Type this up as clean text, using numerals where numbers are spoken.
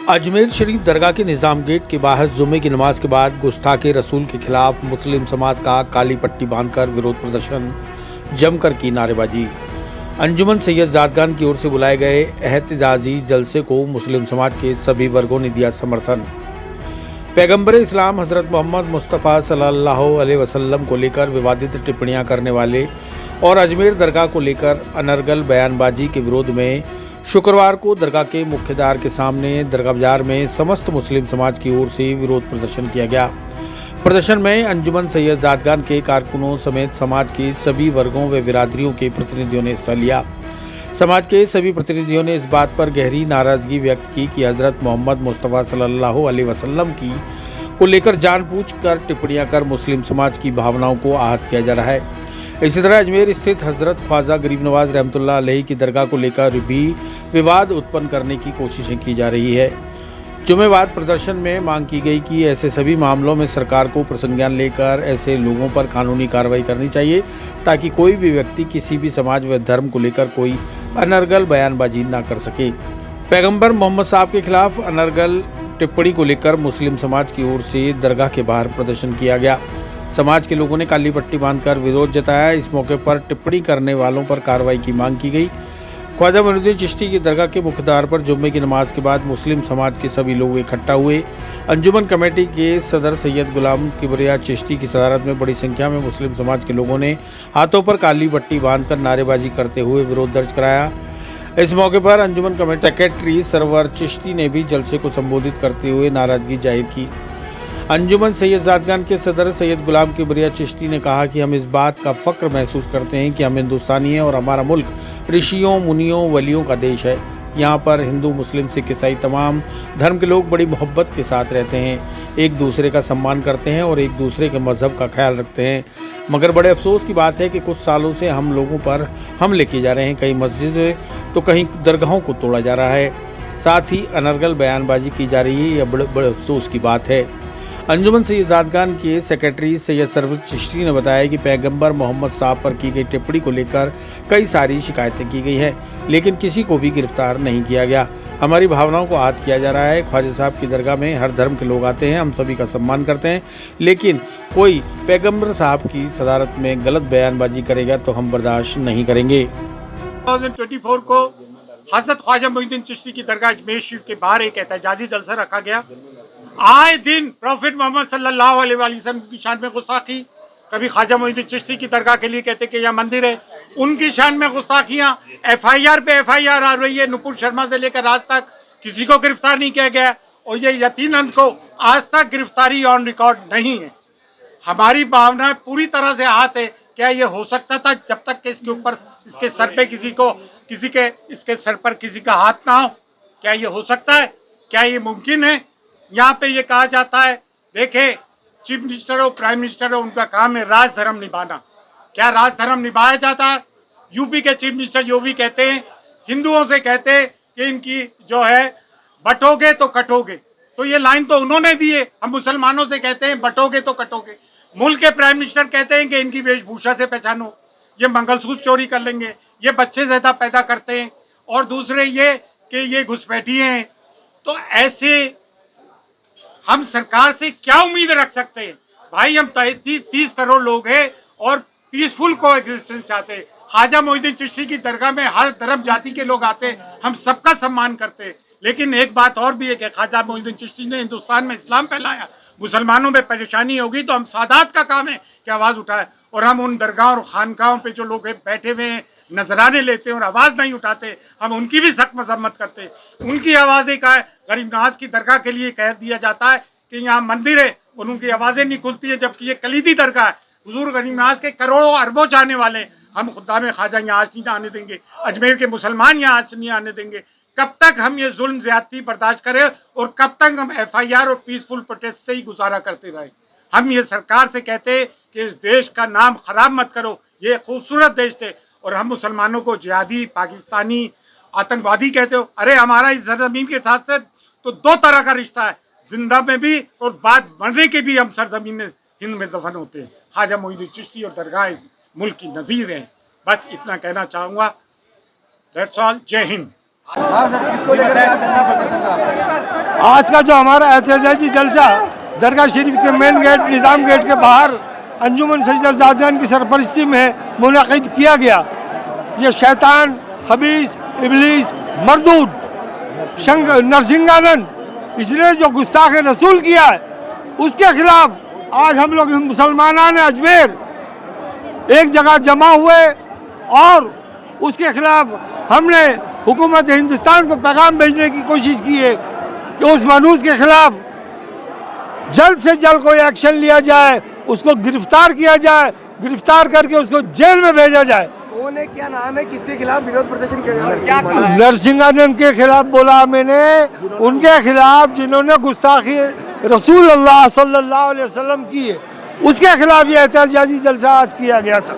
अजमेर शरीफ दरगाह के निज़ाम गेट के बाहर जुम्मे की नमाज के बाद गुस्ताखे रसूल के खिलाफ मुस्लिम समाज का काली पट्टी बांधकर विरोध प्रदर्शन जमकर की नारेबाजी। अंजुमन सैयद ज़ादगान की ओर से बुलाए गए एहतजाजी जलसे को मुस्लिम समाज के सभी वर्गों ने दिया समर्थन। पैगंबर इस्लाम हज़रत मोहम्मद मुस्तफ़ा सल्लल्लाहु अलैहि वसल्लम को लेकर विवादित टिप्पणियां करने वाले और अजमेर दरगाह को लेकर अनर्गल बयानबाजी के विरोध में शुक्रवार को दरगाह के मुख्य द्वार के सामने दरगाह बाजार में समस्त मुस्लिम समाज की ओर से विरोध प्रदर्शन किया गया। प्रदर्शन में अंजुमन सैयद ज़ादगान के कारकुनों समेत समाज के सभी वर्गों व बिरादरियों के प्रतिनिधियों ने हिस्सा लिया। समाज के सभी प्रतिनिधियों ने इस बात पर गहरी नाराजगी व्यक्त की कि हज़रत मोहम्मद मुस्तफ़ा सल्लल्लाहु अलैहि वसल्लम की को लेकर जानबूझकर टिप्पणियां कर मुस्लिम समाज की भावनाओं को आहत किया जा रहा है। इसी तरह अजमेर स्थित हज़रत ख्वाजा गरीब नवाज रहमतुल्लाह अलैहि की दरगाह को लेकर भी विवाद उत्पन्न करने की कोशिशें की जा रही है। जुमे बाद प्रदर्शन में मांग की गई कि ऐसे सभी मामलों में सरकार को प्रसंज्ञान लेकर ऐसे लोगों पर कानूनी कार्रवाई करनी चाहिए ताकि कोई भी व्यक्ति किसी भी समाज व धर्म को लेकर कोई अनर्गल बयानबाजी न कर सके। पैगंबर मोहम्मद साहब के खिलाफ अनर्गल टिप्पणी को लेकर मुस्लिम समाज की ओर से दरगाह के बाहर प्रदर्शन किया गया। समाज के लोगों ने काली पट्टी बांधकर विरोध जताया। इस मौके पर टिप्पणी करने वालों पर कार्रवाई की मांग की गई। ख्वाजा मोइनुद्दीन चिश्ती की दरगाह के मुख्य द्वार पर जुम्मे की नमाज के बाद मुस्लिम समाज के सभी लोग इकट्ठा हुए। अंजुमन कमेटी के सदर सैयद गुलाम किबरिया चिश्ती की सदारत में बड़ी संख्या में मुस्लिम समाज के लोगों ने हाथों पर काली पट्टी बांधकर नारेबाजी करते हुए विरोध दर्ज कराया। इस मौके पर अंजुमन कमेटी सेक्रेटरी सरवर चिश्ती ने भी जलसे को संबोधित करते हुए नाराजगी जाहिर की। अंजुमन सैयद ज़ादगान के सदर सैयद गुलाम किबरिया चिश्ती ने कहा कि हम इस बात का फ़ख्र महसूस करते हैं कि हम हिंदुस्तानी हैं और हमारा मुल्क ऋषियों मुनियों वलियों का देश है। यहाँ पर हिंदू मुस्लिम सिख ईसाई तमाम धर्म के लोग बड़ी मोहब्बत के साथ रहते हैं, एक दूसरे का सम्मान करते हैं और एक दूसरे के मज़हब का ख्याल रखते हैं। मगर बड़े अफसोस की बात है कि कुछ सालों से हम लोगों पर हमले किए जा रहे हैं। कहीं मस्जिदें तो कहीं दरगाहों को तोड़ा जा रहा है, साथ ही अनर्गल बयानबाजी की जा रही है। यह बड़े अफसोस की बात है। अंजुमन सैयद ज़ादगान के सेक्रेटरी सैयद सरवर चिश्ती ने बताया कि पैगंबर मोहम्मद साहब पर की गई टिप्पणी को लेकर कई सारी शिकायतें की गई हैं, लेकिन किसी को भी गिरफ्तार नहीं किया गया। हमारी भावनाओं को आहत किया जा रहा है। ख्वाजा साहब की दरगाह में हर धर्म के लोग आते हैं, हम सभी का सम्मान करते हैं, लेकिन कोई पैगंबर साहब की सदारत में गलत बयानबाजी करेगा तो हम बर्दाश्त नहीं करेंगे। 2024 को हज़रत ख्वाजा मोइनुद्दीन चिश्ती की दरगाह अजमेर शरीफ के बाहर एक एहतजाजी जलसा रखा गया। आए दिन प्रॉफिट मोहम्मद सल्लल्लाहु अलैहि वसल्लम की शान में गुस्ताखी, कभी ख्वाजा मोइनुद्दीन चिश्ती की दरगाह के लिए कहते कि यह मंदिर है, उनकी शान में गुस्ताखियाँ, FIR पे FIR आ रही है। नुपुर शर्मा से लेकर आज तक किसी को गिरफ्तार नहीं किया गया और ये यकीनन को आज तक गिरफ्तारी ऑन रिकॉर्ड नहीं है। हमारी भावना पूरी तरह से आहत है। क्या ये हो सकता था जब तक कि इसके ऊपर इसके सर पे इसके सर पर किसी का हाथ ना हो? क्या ये हो सकता है? क्या ये मुमकिन है? यहाँ पे ये कहा जाता है, देखे चीफ मिनिस्टर हो प्राइम मिनिस्टर हो, उनका काम है राज धर्म निभाना। क्या राज धर्म निभाया जाता है? यूपी के चीफ मिनिस्टर योगी कहते हैं, हिंदुओं से कहते हैं कि इनकी जो है बटोगे तो कटोगे, तो ये लाइन तो उन्होंने दी है। हम मुसलमानों से कहते हैं बटोगे तो कटोगे। मुल्क के प्राइम मिनिस्टर कहते हैं कि इनकी वेशभूषा से पहचानो, ये मंगलसूत्र चोरी कर लेंगे, ये बच्चे ज़्यादा पैदा करते हैं, और दूसरे ये कि ये घुसपैठिए हैं। तो ऐसे हम सरकार से क्या उम्मीद रख सकते हैं? भाई हम 30 करोड़ लोग हैं और पीसफुल को एग्जिस्टेंस चाहते हैं। ख्वाजा मोइनुद्दीन चिश्ती की दरगाह में हर धर्म जाति के लोग आते हैं, हम सबका सम्मान करते हैं। लेकिन एक बात और भी है कि ख्वाजा मोइनुद्दीन चिश्ती ने हिंदुस्तान में इस्लाम फैलाया। मुसलमानों में परेशानी होगी तो हम सादात का काम है कि आवाज़ उठाए, और हम उन दरगाहों और खानकाहों पे जो लोग बैठे हुए हैं नजराने लेते हैं और आवाज़ नहीं उठाते, हम उनकी भी सख्त मजम्मत करते हैं। उनकी आवाज़ें का है, गरीब नवाज की दरगाह के लिए कह दिया जाता है कि यहाँ मंदिर है और उनकी आवाज़ें नहीं खुलती है, जबकि ये कलीदी दरगाह है। हुजूर गरीब नवाज के करोड़ों अरबों चाहने वाले, हम खुदा में ख्वाजा यहाँ आज नहीं आने देंगे, अजमेर के मुसलमान यहाँ आज नहीं आने देंगे। कब तक हम ये जुल्म ज्यादती बर्दाश्त करें और कब तक हम FIR और पीसफुल प्रोटेस्ट से ही गुजारा करते रहे? हम ये सरकार से कहते हैं कि इस देश का नाम खराब मत करो, ये खूबसूरत देश थे, और हम मुसलमानों को जिहादी, पाकिस्तानी, आतंकवादी कहते हो। अरे हमारा इस सरजमीन के साथ से तो दो तरह का रिश्ता है, जिंदा में भी और बाद मरने के भी हम सरजमीन में हिंद में दफन होते हैं। ख्वाजा मोइनुद्दीन चिश्ती और दरगाह इस मुल्क की नज़ीर हैं। बस इतना कहना चाहूँगा। That's all. जय हिंद। आज का जो हमारा एहतजाजी जलसा दरगाह शरीफ के मेन गेट निज़ाम गेट के बाहर अंजुमन सैयदाजादियान की सरपरस्ती में मुनक़िद किया गया। ये शैतान, खबीस, इबलीस, मरदूद, नरसिंहानंद इसने जो गुस्ताख रसूल किया है उसके खिलाफ आज हम लोग मुसलमाना ने अजमेर एक जगह जमा हुए और उसके खिलाफ हमने हुकूमत हिंदुस्तान को पैगाम भेजने की कोशिश की है कि उस मनूस के खिलाफ जल्द से जल्द कोई एक्शन लिया जाए, उसको गिरफ्तार किया जाए, गिरफ्तार करके उसको जेल में भेजा जाए। कौन है, क्या नाम है, किसके खिलाफ विरोध प्रदर्शन किया? नरसिंहानंद के खिलाफ बोला मैंने, उनके खिलाफ जिन्होंने गुस्ताखी रसूल अल्लाह सल्लल्लाहु अलैहि वसल्लम की है उसके खिलाफ ये एहतजाजी जलसा आज किया गया था।